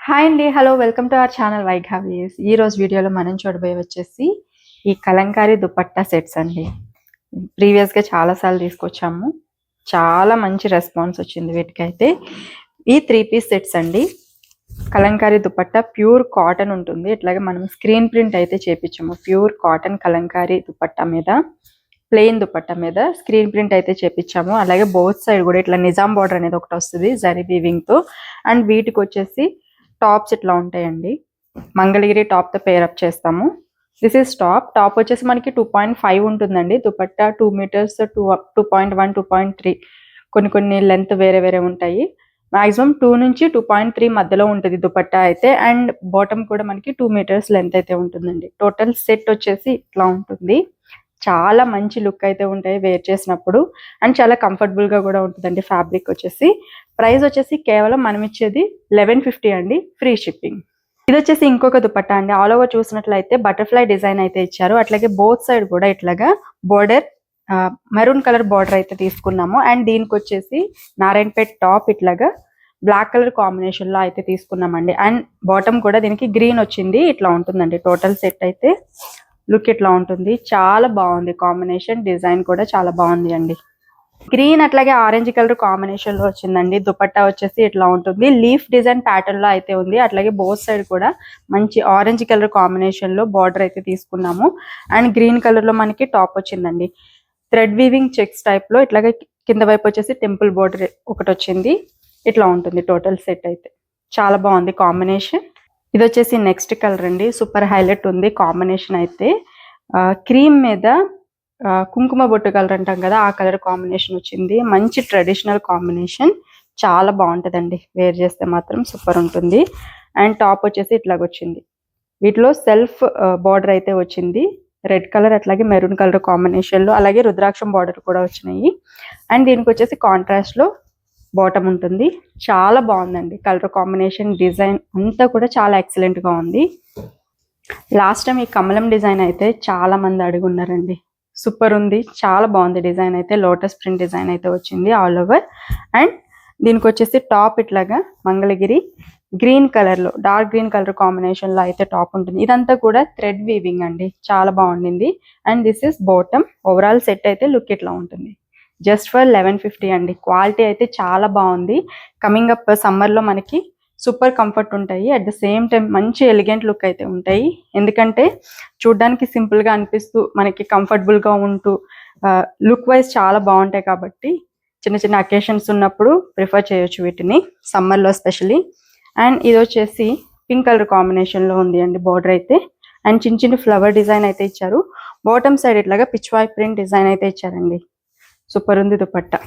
Hi అండి. Hello. Welcome to our channel వైఘావీస్. ఈ రోజు వీడియోలో మనం చూడబోయే వచ్చేసి ఈ కలంకారీ దుపట్టా సెట్స్ అండి. ప్రీవియస్గా చాలాసార్లు తీసుకొచ్చాము. చాలా మంచి రెస్పాన్స్ వచ్చింది వీటికైతే. ఈ 3 పీస్ సెట్స్ అండి. కలంకారీ దుపట్టా ప్యూర్ కాటన్ ఉంటుంది. ఇట్లాగే మనం స్క్రీన్ ప్రింట్ అయితే చేపించాము. ప్యూర్ కాటన్ కలంకారీ దుపట్టా మీద, ప్లెయిన్ దుపట్టా మీద స్క్రీన్ ప్రింట్ అయితే చేపించాము. అలాగే బోత్ సైడ్ కూడా ఇట్లా నిజాం బార్డర్ అనేది ఒకటి వస్తుంది జరీ వీవింగ్తో. అండ్ వీటికి వచ్చేసి టాప్స్ ఇట్లా ఉంటాయండి. మంగళగిరి టాప్తో పేరప్ చేస్తాము. దిస్ ఈస్ టాప్ వచ్చేసి మనకి 2.5 ఉంటుందండి. దుపట్టా 2 మీటర్స్, 2.1, 2.3 కొన్ని లెంత్ వేరే ఉంటాయి. మాక్సిమం 2 నుంచి 2.3 మధ్యలో ఉంటుంది దుపట్టా అయితే. అండ్ బాటమ్ కూడా మనకి 2 మీటర్స్ లెంత్ అయితే ఉంటుందండి. టోటల్ సెట్ వచ్చేసి ఇట్లా ఉంటుంది. చాలా మంచి లుక్ అయితే ఉంటాయి వేర్ చేసినప్పుడు. అండ్ చాలా కంఫర్టబుల్గా కూడా ఉంటుందండి. ఫ్యాబ్రిక్ వచ్చేసి ప్రైస్ వచ్చేసి కేవలం మనం ఇచ్చేది 1150 అండి, ఫ్రీ షిప్పింగ్. ఇది వచ్చేసి ఇంకొక దుపట్టా అండి. ఆల్ ఓవర్ చూసినట్లయితే బటర్ఫ్లై డిజైన్ అయితే ఇచ్చారు. అట్లాగే బోత్ సైడ్ కూడా ఇట్లాగా బోర్డర్ మెరూన్ కలర్ బార్డర్ అయితే తీసుకున్నాము. అండ్ దీనికి వచ్చేసి నారాయణపేట్ టాప్ ఇట్లాగా బ్లాక్ కలర్ కాంబినేషన్ లో అయితే తీసుకున్నామండి. అండ్ బాటమ్ కూడా దీనికి గ్రీన్ వచ్చింది. ఇట్లా ఉంటుందండి టోటల్ సెట్ అయితే. లుక్ ఇట్లా ఉంటుంది. చాలా బాగుంది కాంబినేషన్. డిజైన్ కూడా చాలా బాగుంది అండి. గ్రీన్ అట్లాగే ఆరెంజ్ కలర్ కాంబినేషన్ లో వచ్చిందండి. దుపట్టా వచ్చేసి ఇట్లా ఉంటుంది. లీఫ్ డిజైన్ ప్యాటర్న్ లో అయితే ఉంది. అట్లాగే బోత్ సైడ్ కూడా మంచి ఆరెంజ్ కలర్ కాంబినేషన్ లో బార్డర్ అయితే తీసుకున్నాము. అండ్ గ్రీన్ కలర్ లో మనకి టాప్ వచ్చిందండి. థ్రెడ్ వీవింగ్ చెక్స్ టైప్ లో ఇట్లాగే కింద వైపు వచ్చేసి టెంపుల్ బార్డర్ ఒకటి వచ్చింది. ఇట్లా ఉంటుంది టోటల్ సెట్ అయితే. చాలా బాగుంది కాంబినేషన్. ఇది వచ్చేసి నెక్స్ట్ కలర్ అండి. సూపర్ హైలైట్ ఉంది కాంబినేషన్ అయితే. క్రీమ్ మీద కుంకుమ బొట్టు కలర్ అంటాం కదా, ఆ కలర్ కాంబినేషన్ వచ్చింది. మంచి ట్రెడిషనల్ కాంబినేషన్. చాలా బాగుంటుందండి వేర్ చేస్తే మాత్రం సూపర్ ఉంటుంది. అండ్ టాప్ వచ్చేసి ఇట్లాగొచ్చింది. వీటిలో సెల్ఫ్ బార్డర్ అయితే వచ్చింది. రెడ్ కలర్ అట్లాగే మెరూన్ కలర్ కాంబినేషన్ లో, అలాగే రుద్రాక్షం బార్డర్ కూడా వచ్చినాయి. అండ్ దీనికి వచ్చేసి కాంట్రాస్ట్ లో బాటమ్ ఉంటుంది. చాలా బాగుందండి కలర్ కాంబినేషన్. డిజైన్ అంతా కూడా చాలా ఎక్సలెంట్ గా ఉంది. లాస్ట్ టైం ఈ కమలం డిజైన్ అయితే చాలా మంది అడిగి ఉన్నారండి. సూపర్ ఉంది. చాలా బాగుంది డిజైన్ అయితే. లోటస్ ప్రింట్ డిజైన్ అయితే వచ్చింది ఆల్ ఓవర్. అండ్ దీనికి వచ్చేసి టాప్ ఇట్లాగా మంగళగిరి గ్రీన్ కలర్ లో, డార్క్ గ్రీన్ కలర్ కాంబినేషన్ లో అయితే టాప్ ఉంటుంది. ఇదంతా కూడా థ్రెడ్ వీవింగ్ అండి. చాలా బాగుండింది. And this is bottom. Overall set అయితే లుక్ ఇట్లా ఉంటుంది. జస్ట్ ఫర్ 1150 అండి. క్వాలిటీ అయితే చాలా బాగుంది. కమింగ్ అప్ సమ్మర్ లో మనకి సూపర్ కంఫర్ట్ ఉంటాయి. అట్ ద సేమ్ టైం మంచి ఎలిగెంట్ లుక్ అయితే ఉంటాయి. ఎందుకంటే చూడ్డానికి సింపుల్ గా అనిపిస్తూ మనకి కంఫర్టబుల్ గా ఉంటూ లుక్ వైజ్ చాలా బాగుంటాయి. కాబట్టి చిన్న అకేషన్స్ ఉన్నప్పుడు ప్రిఫర్ చేయొచ్చు వీటిని, సమ్మర్ లో ఎస్పెషలీ. అండ్ ఇది వచ్చేసి పింక్ కలర్ కాంబినేషన్ లో ఉంది అండి బార్డర్ అయితే. అండ్ చిన్న ఫ్లవర్ డిజైన్ అయితే ఇచ్చారు. బాటమ్ సైడ్ ఇట్లాగా పిచ్వాయ్ ప్రింట్ డిజైన్ అయితే ఇచ్చారండి. సూపర్ ఉంది దుపట్టా.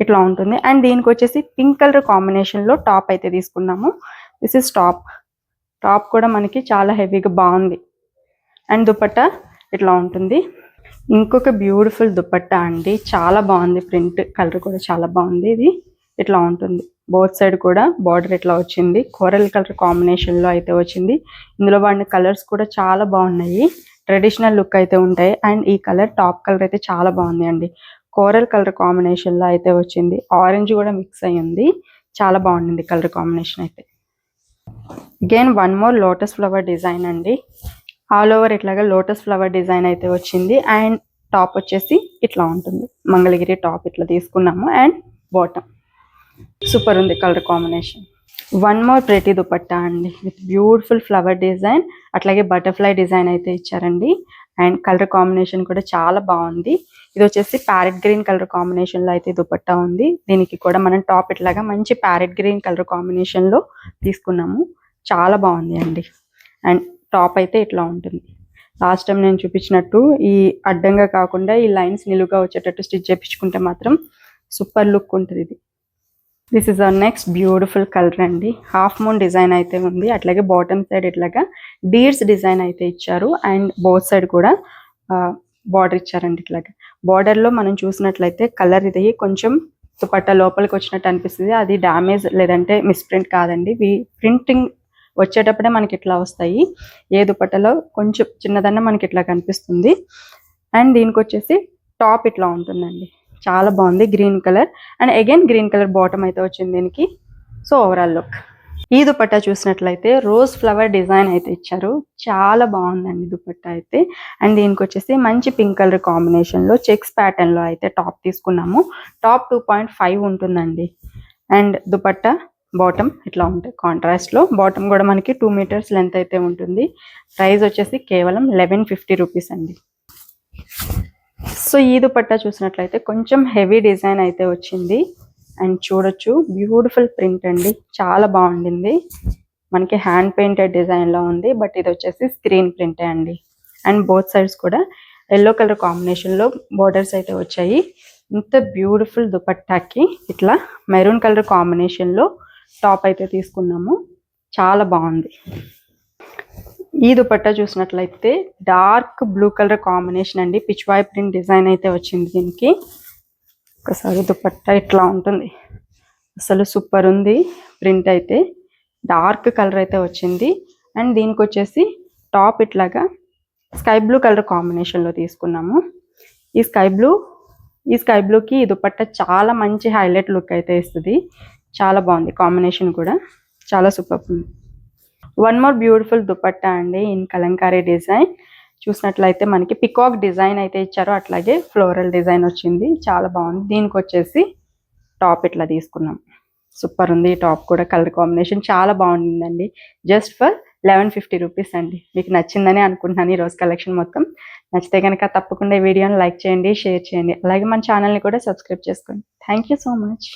ఇట్లా ఉంటుంది. అండ్ దీనికి వచ్చేసి పింక్ కలర్ కాంబినేషన్ లో టాప్ అయితే తీసుకున్నాము. దిస్ ఇస్ టాప్ కూడా మనకి చాలా హెవీగా బాగుంది. అండ్ దుపట్టా ఇట్లా ఉంటుంది. ఇంకొక బ్యూటిఫుల్ దుపట్టా అండి. చాలా బాగుంది. ప్రింట్ కలర్ కూడా చాలా బాగుంది. ఇది ఇట్లా ఉంటుంది. బోత్ సైడ్ కూడా బార్డర్ ఇట్లా వచ్చింది. కోరల్ కలర్ కాంబినేషన్ లో అయితే వచ్చింది. ఇందులో వాడిన కలర్స్ కూడా చాలా బాగున్నాయి. ట్రెడిషనల్ లుక్ అయితే ఉంటాయి. అండ్ ఈ కలర్ టాప్ కలర్ అయితే చాలా బాగుంది అండి. కోరల్ కలర్ కాంబినేషన్ లో అయితే వచ్చింది. ఆరెంజ్ కూడా మిక్స్ అయ్యింది. చాలా బాగుంది కలర్ కాంబినేషన్ అయితే. Again one more lotus flower design అండి. ఆల్ ఓవర్ ఇట్లాగా లోటస్ ఫ్లవర్ డిజైన్ అయితే వచ్చింది. అండ్ టాప్ వచ్చేసి ఇట్లా ఉంటుంది. మంగళగిరి టాప్ ఇట్లా తీసుకున్నాము. అండ్ బాటమ్ సూపర్ ఉంది colour combination. One more pretty dupatta అండి విత్ బ్యూటిఫుల్ ఫ్లవర్ డిజైన్, అట్లాగే బటర్ఫ్లై డిజైన్ అయితే ఇచ్చారండి. అండ్ కలర్ కాంబినేషన్ కూడా చాలా బాగుంది. ఇది వచ్చేసి ప్యారెట్ గ్రీన్ కలర్ కాంబినేషన్ లో అయితే దుపట్టా ఉంది. దీనికి కూడా మనం టాప్ ఇట్లాగా మంచి ప్యారెట్ గ్రీన్ కలర్ కాంబినేషన్ లో తీసుకున్నాము. చాలా బాగుంది అండి. అండ్ టాప్ అయితే ఇట్లా ఉంటుంది. లాస్ట్ టైం నేను చూపించినట్టు ఈ అడ్డంగా కాకుండా ఈ లైన్స్ నిలువుగా వచ్చేటట్టు స్టిచ్ చేయించుకుంటే మాత్రం సూపర్ లుక్ ఉంటుంది ఇది. This is our next beautiful colour అండి. హాఫ్ మూన్ డిజైన్ అయితే ఉంది. అట్లాగే బాటమ్ సైడ్ ఇట్లాగా డీర్స్ డిజైన్ అయితే ఇచ్చారు. అండ్ బోత్ సైడ్ కూడా బార్డర్ ఇచ్చారండి. ఇట్లాగా బార్డర్ లో మనం చూసినట్లయితే కలర్ ఇది కొంచెం దుపట్టా లోపలికి వచ్చినట్టు అనిపిస్తుంది. అది డ్యామేజ్ లేదంటే మిస్ప్రింట్ కాదండి. ప్రింటింగ్ వచ్చేటప్పుడే మనకి ఇట్లా వస్తాయి. ఏ దుపట్టలో కొంచెం చిన్నదన్నా మనకి ఇట్లా కనిపిస్తుంది. అండ్ దీనికి వచ్చేసి టాప్ ఇట్లా ఉంటుందండి. చాలా బాగుంది green colour. And again green colour bottom అయితే వచ్చింది దీనికి. సో ఓవరాల్ లుక్ ఈ దుపట్టా చూసినట్లయితే రోజ్ ఫ్లవర్ డిజైన్ అయితే ఇచ్చారు. చాలా బాగుందండి దుపట్టా అయితే. అండ్ దీనికి వచ్చేసి మంచి పింక్ కలర్ కాంబినేషన్లో చెక్స్ ప్యాటర్న్లో అయితే టాప్ తీసుకున్నాము. టాప్ 2.5 ఉంటుందండి. అండ్ దుపట్టా బాటమ్ ఇట్లా ఉంటాయి కాంట్రాస్ట్లో. బాటమ్ కూడా మనకి 2 మీటర్స్ లెంత్ అయితే ఉంటుంది. ప్రైస్ వచ్చేసి కేవలం 1150 రూపీస్ అండి. సో ఈ దుపట్టా చూసినట్లయితే కొంచెం హెవీ డిజైన్ అయితే వచ్చింది. అండ్ చూడొచ్చు బ్యూటిఫుల్ ప్రింట్ అండి, చాలా బాగుండింది. మనకి హ్యాండ్ పెయింటెడ్ డిజైన్లో ఉంది, బట్ ఇది వచ్చేసి స్క్రీన్ ప్రింటే అండి. అండ్ బోత్ సైడ్స్ కూడా ఎల్లో కలర్ కాంబినేషన్లో బోర్డర్స్ అయితే వచ్చాయి. ఇంత బ్యూటిఫుల్ దుపట్టాకి ఇట్లా మెరూన్ కలర్ కాంబినేషన్లో టాప్ అయితే తీసుకున్నాము. చాలా బాగుంది. ఈ దుపట్టా చూసినట్లయితే డార్క్ బ్లూ కలర్ కాంబినేషన్ అండి. పిచ్వాయ్ ప్రింట్ డిజైన్ అయితే వచ్చింది దీనికి. ఒకసారి దుపట్టా ఇట్లా ఉంటుంది, అసలు సూపర్ ఉంది ప్రింట్ అయితే. డార్క్ కలర్ అయితే వచ్చింది. అండ్ దీనికి వచ్చేసి టాప్ ఇట్లాగా స్కై బ్లూ కలర్ కాంబినేషన్లో తీసుకున్నాము. ఈ స్కై బ్లూకి ఈ దుపట్టా చాలా మంచి హైలైట్ లుక్ అయితే ఇస్తుంది. చాలా బాగుంది కాంబినేషన్ కూడా, చాలా సూపర్ ఉంది. వన్ మోర్ బ్యూటిఫుల్ దుపట్టా అండి ఇన్ కలంకారీ డిజైన్. చూసినట్లయితే మనకి పికాక్ డిజైన్ అయితే ఇచ్చారు, అట్లాగే ఫ్లోరల్ డిజైన్ వచ్చింది. చాలా బాగుంది. దీనికి వచ్చేసి టాప్ ఇట్లా తీసుకున్నాం. సూపర్ ఉంది. ఈ టాప్ కూడా కలర్ కాంబినేషన్ చాలా బాగుండిందండి. జస్ట్ ఫర్ 1150 రూపీస్ అండి. మీకు నచ్చిందని అనుకుంటున్నాను ఈరోజు కలెక్షన్ మొత్తం. నచ్చితే కనుక తప్పకుండా ఈ వీడియోని లైక్ చేయండి, షేర్ చేయండి, అలాగే మన ఛానల్ని కూడా సబ్స్క్రైబ్ చేసుకోండి. Thank you so much.